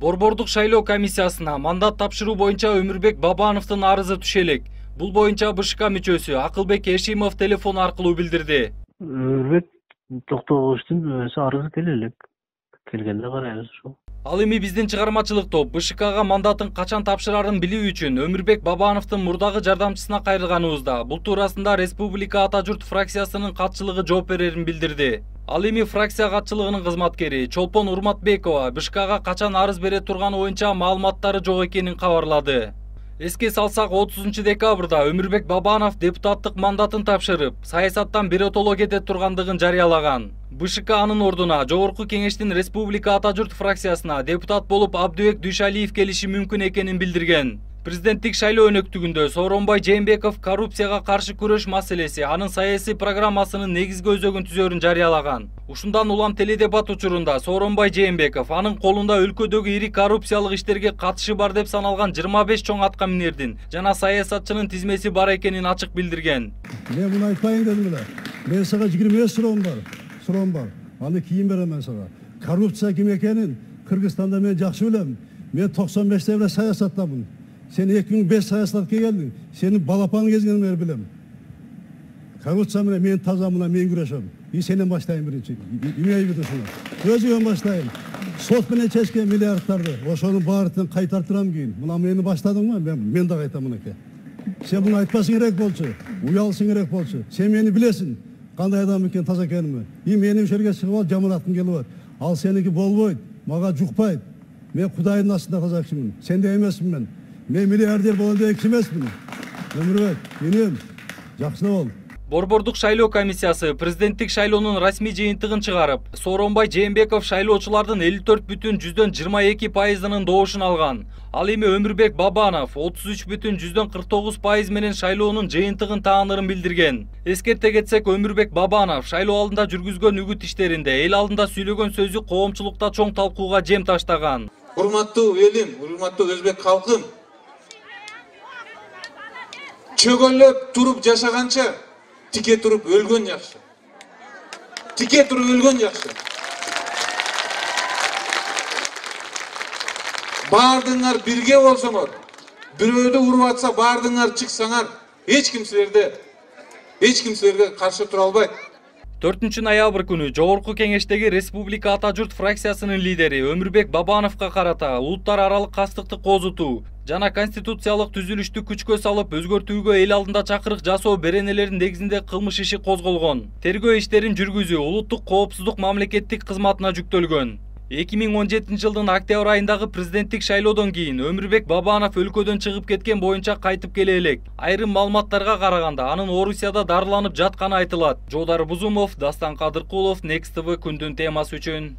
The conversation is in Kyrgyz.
Борбордук шайлоо комиссиясына мандат тапшыруу боюнча Өмүрбек Бабановдун арызы түшө элек. Бул боюнча БШК мүчөсү Акылбек Эшимов телефон аркылуу билдирди. Өмүрбек токтогучтун арызы келе элек. Келгенде карайбыз ушул. Ал эми биздин чыгармачылык топ БШКга мандатын качан тапшырарын билүү үчүн Өмүрбек Бабановдун мурдагы жардамчысына кайрылганыбызда бул туурасында Республика Ата Журт фракциясынын катчылыгы жооп берерин билдирди. Ал эми фракция катчылыгынын кызматкери Чолпон Урматбекова БШКга качан арыз бере турганы боюнча маалыматтары жок экенин кабарлады. Эске салсак, 30 декабрда Өмүрбек Бабанов депутаттык мандатын тапшырып, саясаттан биротоло кете тургандыгын жарыялаган. БШК анын ордуна Жогорку Кеңештин Республика Ата Журт фракциясына депутат болуп Абдыбек Дүйшалиев келиши мүмкүн экенин билдирген. Президенттик шайлоо өнөктүгүндө Сооронбай Жээнбеков коррупцияга каршы күрөш маселеси анын саясий программасынын негизги өзөгүн түзөрүн жарыялаган. Ушундан улам теледебат учурунда Сооронбай Жээнбеков анын колунда өлкөдөгү ири коррупциялык иштерге катышы бар деп саналган 25 чоң атка минердин жана саясатчынын тизмеси бар экенин ачык билдирген. Мен муну айтпайын дедим эле. Мен сага 25 суроом бар. Аны кийин берем мен сага. Коррупция ким экенин Кыргызстанда мен жакшы билем. Мен 95-те эле саясаттамын. Sen 2005 саясатка келдиң. Сенин балапан кезиңден бери билем. Коррупция менен мен тазамына мен күрөшөм. Сенен баштайын биринчи. Эмне айтасың? Өзүмөн баштайын. Сот менен чечкен миллиардтарды ошонун баарын кайтартырам кийин. Мына мени баштадыңбы? Мен да кайтам мынакей. Сен муну айтпасың керек болчу. Уялсың керек болчу. Сен мени билесиң. Кандай адам экен, таза экенимди. Мени ушерге чыгып ал жаманаттын келип атат. Ал сеники болбойт. Мага жукпайт. Мен Кудайдын астында таза кишимин. Сенде эмесмин мен. Мен миллиардер болду деп эмесмин. Өмүрбек, менин жакшы бол. Борбордук шайлоо комиссиясы президенттик шайлоонун расмий жыйынтыгын чыгарып, Сооронбай Жээнбеков шайлоочулардын 54,22%-ынын доошун алган. Ал эми Өмүрбек Бабанов 33,49% менен шайлоонун жыйынтыгын таанырын билдирген. Эскерте кетсек, Өмүрбек Бабанов шайлоо алдында жүргүзгөн үгүт иштеринде эл алдында сүйлөгөн сөзү коомчулукта чоң талкууга жем таштаган. Урматтуу элим, урматтуу өзбек калкым, чөгөлөп туруп жашаганча тике туруп өлгөн жакшы. Тике туруп өлгөн жакшы. Бардыңар бирге болсоңор, бирөөдү уруп атса бардыңар чыксаңар, эч ким силерге каршы тура албайт. 4 ноябрь күнү Жогорку Кеңештеги Республика Ата Журт фракциясынын лидери Өмүрбек Бабановго карата улуттар аралык кастыкты козутуу жана конституциялык түзүлүштү күчкө салып өзгөртүүгө эл алдында чакырык жасоо беренелеринин негизинде кылмыш иши козголгон. Тергөө иштерин жүргүзүү улуттук коопсуздук мамлекеттик кызматына жүктөлгөн. 2017 жылдын октябрь айындагы президенттик шайлоодон кийин Өмүрбек Бабанов өлкөдөн чыгып кеткен боюнча кайтып келе элек. Айрым маалыматтарга караганда анын Орусияда дарыланып жатканы айтылат. Жолдар Бузумов, Дастан Кадыркулов, Next TV күндүн темасы үчүн.